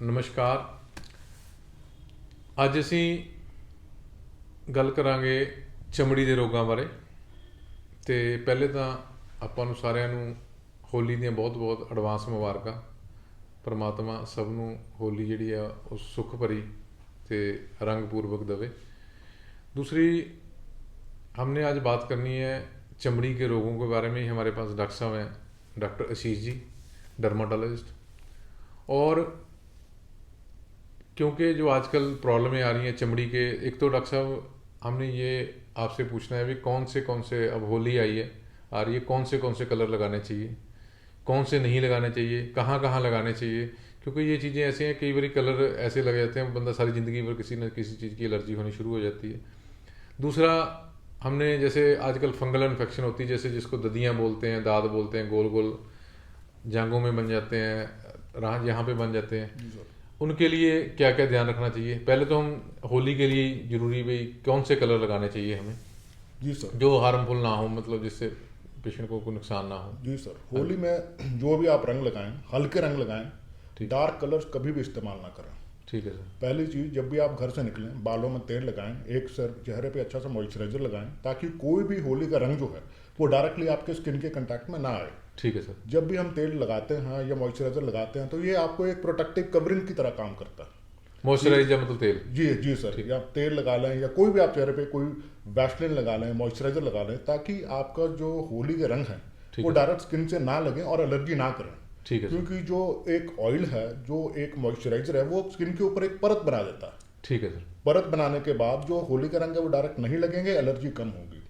ਨਮਸਕਾਰ। ਅੱਜ ਅਸੀਂ ਗੱਲ ਕਰਾਂਗੇ ਚਮੜੀ ਦੇ ਰੋਗਾਂ ਬਾਰੇ। ਤੇ ਪਹਿਲੇ ਤਾਂ ਆਪਾਂ ਨੂੰ ਸਾਰਿਆਂ ਨੂੰ ਹੋਲੀ ਦੀਆਂ ਬਹੁਤ ਐਡਵਾਂਸ ਮੁਬਾਰਕਾਂ। परमात्मा सबनों होली जी है सुख भरी तो रंगपूर्वक दवे। दूसरी हमने आज बात करनी है चमड़ी के रोगों के बारे में ही। हमारे पास डॉक्टर साहब हैं, डॉक्टर आशीष जी, डर्माटोलॉजिस्ट। और क्योंकि जो आजकल प्रॉब्लमें आ रही हैं चमड़ी के, एक तो डॉक्टर साहब हमने ये आपसे पूछना है भी कौन से अब होली आई है आ रही है, कौन से कलर लगाने चाहिए, कौन से नहीं लगाने चाहिए, कहाँ लगाने चाहिए। क्योंकि ये चीज़ें ऐसे हैं, कई बार कलर ऐसे लग जाते हैं बंदा सारी ज़िंदगी भर किसी न किसी चीज़ की एलर्जी होनी शुरू हो जाती है। दूसरा हमने जैसे आजकल फंगल इन्फेक्शन होती है, जैसे जिसको ददियाँ बोलते हैं, दाद बोलते हैं, गोल गोल जांघों में बन जाते हैं, राह यहाँ पे बन जाते हैं, उनके लिए क्या क्या ध्यान रखना चाहिए। पहले तो हम होली के लिए जरूरी भाई कौन से कलर लगाने चाहिए हमें जी सर, जो हार्मफुल ना हो, मतलब जिससे पेशेंट को कोई नुकसान ना हो। जी सर, होली में जो भी आप रंग लगाएं, हल्के रंग लगाएं, डार्क कलर्स कभी भी इस्तेमाल ना करें। ठीक है सर। पहली चीज़, जब भी आप घर से निकलें बालों में तेल लगाएं, एक सर चेहरे पे अच्छा सा मॉइस्चराइजर लगाएं, ताकि कोई भी होली का रंग जो है वो डायरेक्टली आपके स्किन के कंटैक्ट में ना आए। ठीक है सर। जब भी हम तेल लगाते हैं या मॉइस्चराइजर लगाते हैं तो ये आपको एक प्रोटेक्टिव कवरिंग की तरह काम करता है। मॉइस्चराइजर मतलब तेल? जी सर, या तेल लगा लें या कोई भी आप चेहरे पे कोई वैसलीन लगा लें, मॉइस्चराइजर लगा लें, ताकि आपका जो होली के रंग है वो डायरेक्ट स्किन से ना लगे और एलर्जी ना करें। ठीक है। क्योंकि जो एक ऑयल है, जो एक मॉइस्चराइजर है, वो स्किन के ऊपर एक परत बना देता है। ठीक है सर। परत बनाने के बाद जो होली का रंग है वो डायरेक्ट नहीं लगेंगे, एलर्जी कम होगी।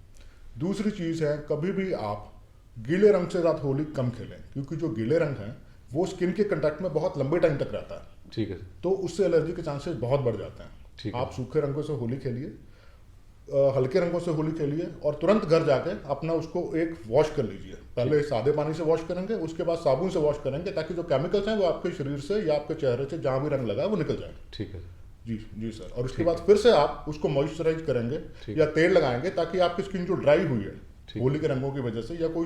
दूसरी चीज़ है, कभी भी आप गीले रंग से साथ होली कम खेलें, क्योंकि जो गीले रंग है वो स्किन के कंटैक्ट में बहुत लंबे टाइम तक रहता है। ठीक है। तो उससे एलर्जी के चांसेस बहुत बढ़ जाते हैं। आप सूखे रंगों से होली खेलिए, हल्के रंगों से होली खेलिए, और तुरंत घर जाके अपना उसको एक वॉश कर लीजिए। पहले सादे पानी से वॉश करेंगे, उसके बाद साबुन से वॉश करेंगे, ताकि जो केमिकल्स हैं वो आपके शरीर से या आपके चेहरे से जहाँ भी रंग लगा है वो निकल जाए। ठीक है जी सर। और उसके बाद फिर से आप उसको मॉइस्चराइज करेंगे या तेल लगाएंगे, ताकि आपकी स्किन जो ड्राई हुई है होली के रंगों की वजह से या कोई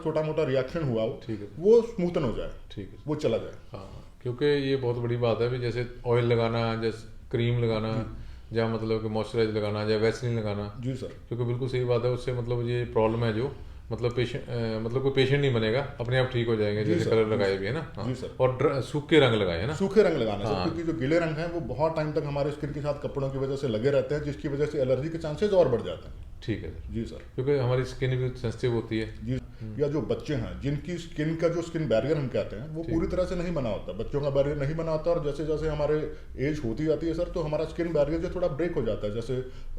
छोटा मोटा रिएक्शन हुआ हो, वो स्मूथन हो जाए। ठीक है, वो चला जाए। हाँ, क्योंकि ये बहुत बड़ी बात है भी, जैसे ऑयल लगाना, जैसे क्रीम लगाना, या मतलब कि मॉइस्चराइज लगाना या वैसलीन लगाना। जी सर, क्योंकि बिल्कुल सही बात है, उससे मतलब ये प्रॉब्लम है जो मतलब मतलब कोई पेशेंट नहीं बनेगा, अपने आप ठीक हो जाएंगे जैसे कलर लगाए भी है ना। हाँ। जी सर। और सूखे रंग लगाए है ना, सूखे रंग लगाने से, क्योंकि जो गीले रंग हैं वो बहुत टाइम तक हमारे स्किन के साथ कपड़ों की वजह से लगे रहते हैं, जिसकी वजह से एलर्जी के चांसेस और बढ़ जाते हैं। ठीक है सर। जी सर, क्योंकि हमारी स्किन भी सेंसिटिव होती है। जी। या जो बच्चे हैं जिनकी स्किन का जो स्किन बैरियर हम कहते हैं वो पूरी तरह से नहीं बना होता, बच्चों का बैरियर नहीं बना होता, और जैसे जैसे हमारे एज होती जाती है सर, तो हमारा स्किन बैरियर जो थोड़ा ब्रेक हो जाता है। जैसे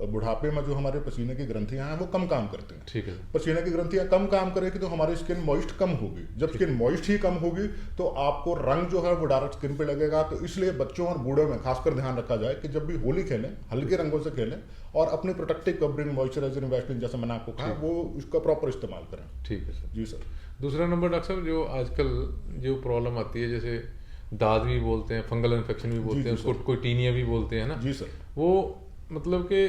बुढ़ापे में जो हमारे पसीने की ग्रंथियां हैं वो कम काम करती हैं। ठीक है। पसीने की ग्रंथियां कम काम करेगी तो हमारी स्किन मॉइस्ट कम होगी। जब स्किन मॉइस्ट ही कम होगी तो आपको रंग जो है वो डायरेक्ट स्किन पे लगेगा। तो इसलिए बच्चों और बूढ़ों में खासकर ध्यान रखा जाए कि जब भी होली खेलें हल्के रंगों से खेलें, और अपनी प्रोटेक्टिव कवरिंग मॉइस्चराइजर वैसलीन जैसे मैंने आपको कहा वो उसका प्रॉपर इस्तेमाल करें। ठीक है सर। जी सर। दूसरा नंबर डॉक्टर साहब, जो आजकल जो प्रॉब्लम आती है, जैसे दाद भी बोलते हैं, फंगल इन्फेक्शन भी बोलते हैं, उसको कोई टीनिया भी बोलते हैं ना। जी सर। वो मतलब कि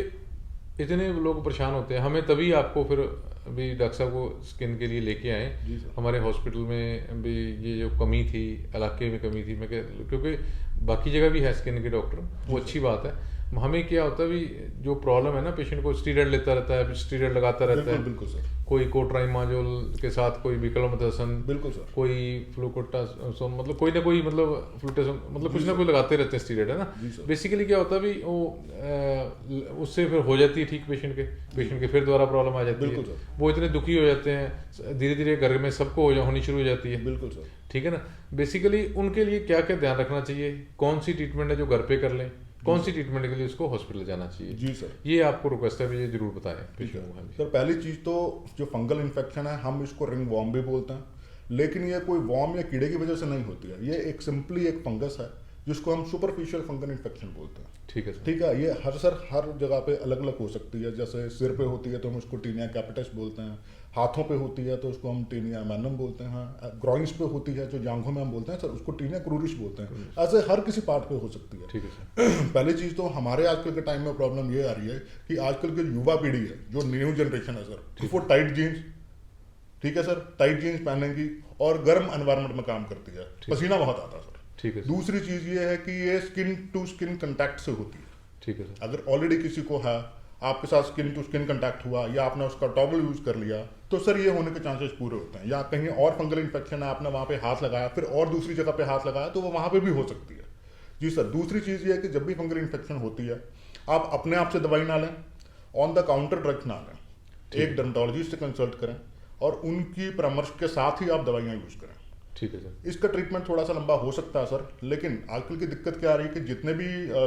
इतने लोग परेशान होते हैं, हमें तभी आपको फिर अभी डॉक्टर साहब को स्किन के लिए लेके आए हमारे हॉस्पिटल में भी। ये जो कमी थी, इलाके में कमी थी, मैं क्योंकि बाकी जगह भी है स्किन के डॉक्टर, वो अच्छी बात है। हमें क्या होता है भी, जो प्रॉब्लम है ना, पेशेंट को स्टीरॉयड लेता रहता है, स्टीरॉयड लगाता रहता है। बिल्कुल सर। कोई कोट्राइमाजोल के साथ कोई विक्लोमेथासन, बिल्कुल सर, कोई फ्लूकोटासन, मतलब कोई ना कोई मतलब फ्लूटेसन, मतलब कुछ ना कोई लगाते रहते हैं स्टीरॉयड, है ना। बेसिकली क्या होता है भी वो उससे फिर हो जाती है ठीक पेशेंट के फिर दोबारा प्रॉब्लम आ जाती है। वो इतने दुखी हो जाते हैं, धीरे धीरे घर में सबको होनी शुरू हो जाती है। बिल्कुल सर। ठीक है ना। बेसिकली उनके लिए क्या क्या ध्यान रखना चाहिए, कौन सी ट्रीटमेंट है जो घर पे कर लें, कौन सी ट्रीटमेंट के लिए उसको हॉस्पिटल जाना चाहिए। जी सर, ये आपको रिक्वेस्ट है, ये जरूर बताएं। सर पहली चीज़ तो जो फंगल इन्फेक्शन है, हम इसको रिंग वॉर्म भी बोलते हैं, लेकिन ये कोई वॉर्म या कीड़े की वजह से नहीं होती है। ये एक सिंपली एक फंगस है जिसको हम सुपरफिशियल फंगल इन्फेक्शन बोलते हैं। ठीक है सर। ठीक है। ये हर जगह पे अलग अलग हो सकती है। जैसे सिर पे होती है तो हम उसको टीनिया कैपिटस बोलते हैं, हाथों पे होती है तो उसको हम टीनिया मैनम बोलते हैं, ग्रॉइंस पे होती है जो जांघों में हम बोलते हैं सर, उसको टीनिया क्रूरिश बोलते हैं। ऐसे हर किसी पार्ट पे हो सकती है। ठीक है सर। पहली चीज़ तो हमारे आजकल के टाइम में प्रॉब्लम ये आ रही है कि आजकल की युवा पीढ़ी है, जो न्यू जनरेशन है सर, वो टाइट जीन्स, ठीक है सर, टाइट जीन्स पहनेंगी और गर्म एनवायरनमेंट में काम करती है, पसीना बहुत आता है सर। ठीक है सर। दूसरी चीज ये है कि ये स्किन टू स्किन कंटैक्ट से होती है। ठीक है सर। अगर ऑलरेडी किसी को है, आपके साथ स्किन टू स्किन कंटैक्ट हुआ या आपने उसका टॉवल यूज कर लिया, तो सर ये होने के चांसेस पूरे होते हैं। या कहीं और फंगल इन्फेक्शन है, आपने वहां पे हाथ लगाया, फिर और दूसरी जगह पे हाथ लगाया, तो वो वहां पे भी हो सकती है। जी सर। दूसरी चीज ये है कि जब भी फंगल इन्फेक्शन होती है, आप अपने आप से दवाई ना लें, ऑन द काउंटर ड्रग्स ना लें, एक डर्मेटोलॉजिस्ट से कंसल्ट करें और उनकी परामर्श के साथ ही आप दवाइयाँ यूज करें। ठीक है सर। इसका ट्रीटमेंट थोड़ा सा लंबा हो सकता है सर, लेकिन आजकल की दिक्कत क्या आ रही है कि जितने भी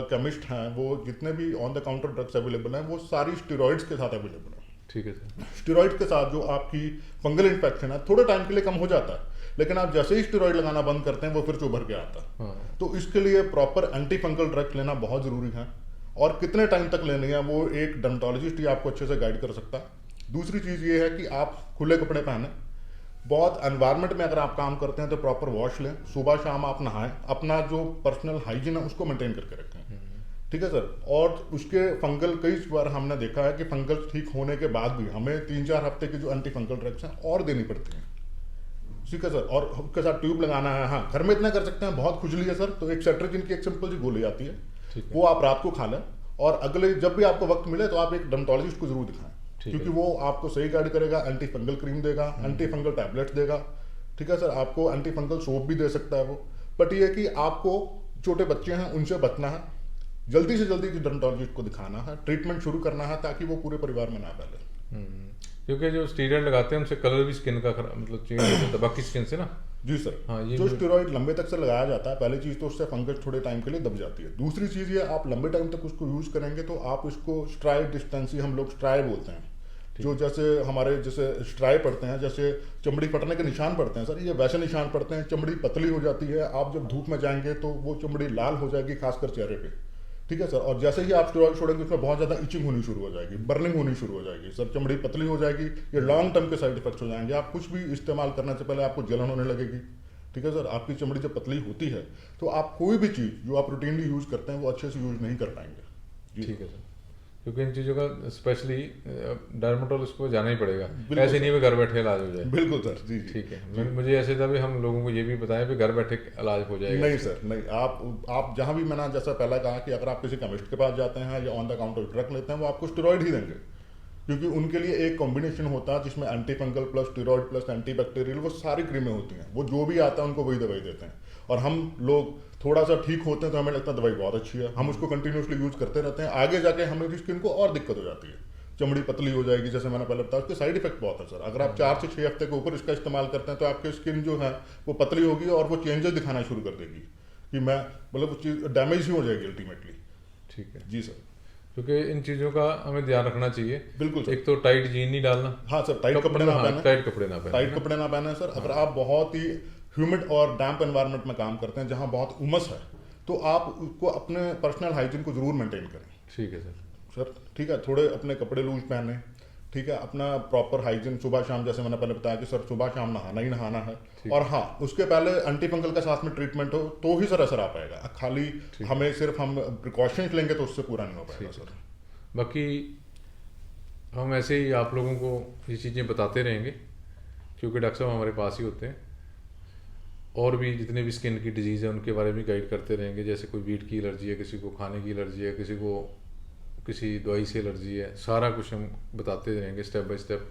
केमिस्ट हैं, वो जितने भी on the counter drugs available हैं, वो सारी स्टेरॉइड्स के साथ अवेलेबल हैं। ठीक है सर। स्टेरॉइड के साथ जो आपकी फंगल इन्फेक्शन है थोड़े टाइम के लिए कम हो जाता है, लेकिन आप जैसे ही स्टेरॉइड लगाना बंद करते हैं वो फिर से उभर के आता है। हाँ। तो इसके लिए प्रॉपर एंटी फंगल ड्रग्स लेना बहुत जरूरी है, और कितने टाइम तक लेनी है वो एक डर्मेटोलॉजिस्ट ही आपको अच्छे से गाइड कर सकता है। दूसरी चीज ये है कि आप खुले कपड़े पहने, बहुत एनवायरनमेंट में अगर आप काम करते हैं तो प्रॉपर वॉश लें, सुबह शाम आप नहाएं, अपना जो पर्सनल हाइजीन है उसको मेंटेन करके रखें। ठीक है सर। और उसके फंगल, कई बार हमने देखा है कि फंगल ठीक होने के बाद भी हमें 3-4 हफ्ते की जो एंटी फंगल ड्रग्स हैं और देनी पड़ती हैं। ठीक है सर। और उसके साथ ट्यूब लगाना है। हाँ, घर में इतना कर सकते हैं, बहुत खुजली है सर तो एक सेट्रिजिन की एक सिंपल सी गोली आती है, वो आप रात को खा लें, और अगले जब भी आपको वक्त मिले तो आप एक डर्मेटोलॉजिस्ट को जरूर दिखाएं, क्योंकि वो आपको सही गाइड करेगा, एंटी फंगल क्रीम देगा, एंटी फंगल टैबलेट्स देगा। ठीक है सर। आपको एंटी फंगल सोप भी दे सकता है वो। बट ये कि आपको, छोटे बच्चे हैं उनसे बचना है, जल्दी से जल्दी डर्मेटोलॉजिस्ट को दिखाना है, ट्रीटमेंट शुरू करना है, ताकि वो पूरे परिवार में ना फैले। क्योंकि जो स्टीरॉइड लगाते हैं उनसे कलर भी स्किन का मतलब चेंज हो जाता है बाकी स्किन से ना। जी सर। हाँ, ये जो स्टेरॉइड लंबे तक से लगाया जाता है, पहली चीज तो उससे फंगस थोड़े टाइम के लिए दब जाती है। दूसरी चीज ये, आप लंबे टाइम तक उसको यूज करेंगे तो आप इसको स्ट्राई डिस्टेंसी, हम लोग स्ट्राई बोलते हैं, जो जैसे हमारे जैसे स्ट्राई पड़ते हैं, जैसे चमड़ी फटने के निशान पड़ते हैं सर, ये वैसे निशान पड़ते हैं। चमड़ी पतली हो जाती है, आप जब धूप में जाएंगे तो वो चमड़ी लाल हो जाएगी, खासकर चेहरे पे। ठीक है सर। और जैसे ही आप स्टेरॉइड छोड़ेंगे उसमें बहुत ज़्यादा इचिंग होनी शुरू हो जाएगी, बर्निंग होनी शुरू हो जाएगी सर, चमड़ी पतली हो जाएगी। ये लॉन्ग टर्म के साइड इफेक्ट्स हो जाएंगे। आप कुछ भी इस्तेमाल करने से पहले आपको जलन होने लगेगी। ठीक है सर। आपकी चमड़ी जब पतली होती है तो आप कोई भी चीज़ जो आप रूटीनली यूज़ करते हैं वो अच्छे से यूज़ नहीं कर पाएंगे। ठीक है सर। क्योंकि इन चीज़ों का स्पेशली डर्मेटोलॉजिस्ट को जाना ही पड़ेगा, ऐसे नहीं भी घर बैठे इलाज हो जाए। बिल्कुल सर। जी जी। ठीक है। मुझे ऐसे था भी हम लोगों को ये भी बताएं कि घर बैठे इलाज हो जाएगा। नहीं सर, नहीं। आप जहां भी, मैंने जैसा पहले कहा कि अगर आप किसी केमिस्ट के पास जाते हैं या ऑन द काउंटर ड्रग लेते हैं, वो आपको स्टेरॉइड ही देंगे, क्योंकि उनके लिए एक कॉम्बिनेशन होता है जिसमें anti fungal plus steroid plus antibacterial, वो सारी क्रीमें होती हैं, वो जो भी आता है उनको वही दवाई देते हैं। और हम लोग थोड़ा सा ठीक होते हैं तो हमें लगता है दवाई बहुत अच्छी है, हम उसको कंटिन्यूसली यूज करते रहते हैं, आगे जाके हमें स्किन को और दिक्कत हो जाती है, चमड़ी पतली हो जाएगी, जैसे मैंने पहले बताया। उसके साइड इफेक्ट बहुत है सर। अगर आप 4 से 6 हफ्ते के ऊपर इसका इस्तेमाल करते हैं तो आपकी स्किन जो है वो पतली होगी और वो चेंजेस दिखाना शुरू कर देगी, कि मैं मतलब वो चीज़ डैमेज ही हो जाएगी अल्टीमेटली। ठीक है जी सर। क्योंकि इन चीज़ों का हमें ध्यान रखना चाहिए। बिल्कुल सर। एक तो टाइट जीन नहीं डालना। हाँ सर, टाइट कपड़े ना पहने। टाइट कपड़े ना पहने। टाइट कपड़े ना पहने सर। अगर आप बहुत ही ह्यूमिड और डैम्प एनवायरनमेंट में काम करते हैं जहाँ बहुत उमस है, तो आप उसको अपने पर्सनल हाइजीन को जरूर मेंटेन करें। ठीक है सर। ठीक है। थोड़े अपने कपड़े लूज पहने। ठीक है। अपना प्रॉपर हाइजीन सुबह शाम, जैसे मैंने पहले बताया कि सर सुबह शाम नहाना ही नहाना है। और हाँ, उसके पहले एंटी फंगल का साथ में ट्रीटमेंट हो तो ही सर असर आ पाएगा। खाली हमें सिर्फ हम प्रिकॉशंस लेंगे तो उससे पूरा नहीं हो पाएगा सर। बाकी हम ऐसे ही आप लोगों को ये चीज़ें बताते रहेंगे, क्योंकि डॉक्टर साहब हमारे पास ही होते हैं, और भी जितने भी स्किन की डिजीज़ है उनके बारे में गाइड करते रहेंगे। जैसे कोई वीट की एलर्जी है, किसी को खाने की एलर्जी है, किसी को किसी दवाई से एलर्जी है, सारा कुछ हम बताते रहेंगे स्टेप बाय स्टेप,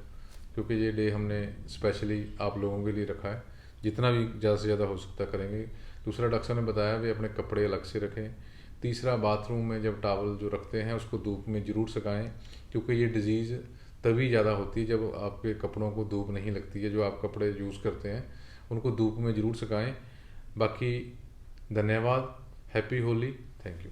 क्योंकि ये डे हमने स्पेशली आप लोगों के लिए रखा है। जितना भी ज़्यादा से ज़्यादा हो सकता करेंगे। दूसरा, डॉक्टर साहब ने बताया भी अपने कपड़े अलग से रखें। तीसरा, बाथरूम में जब टॉवल जो रखते हैं उसको धूप में ज़रूर सुखाएं, क्योंकि ये डिज़ीज़ तभी ज़्यादा होती है जब आपके कपड़ों को धूप नहीं लगती है। जो आप कपड़े यूज़ करते हैं उनको धूप में ज़रूर सुखाएं। बाकी धन्यवाद। हैप्पी होली। Thank you.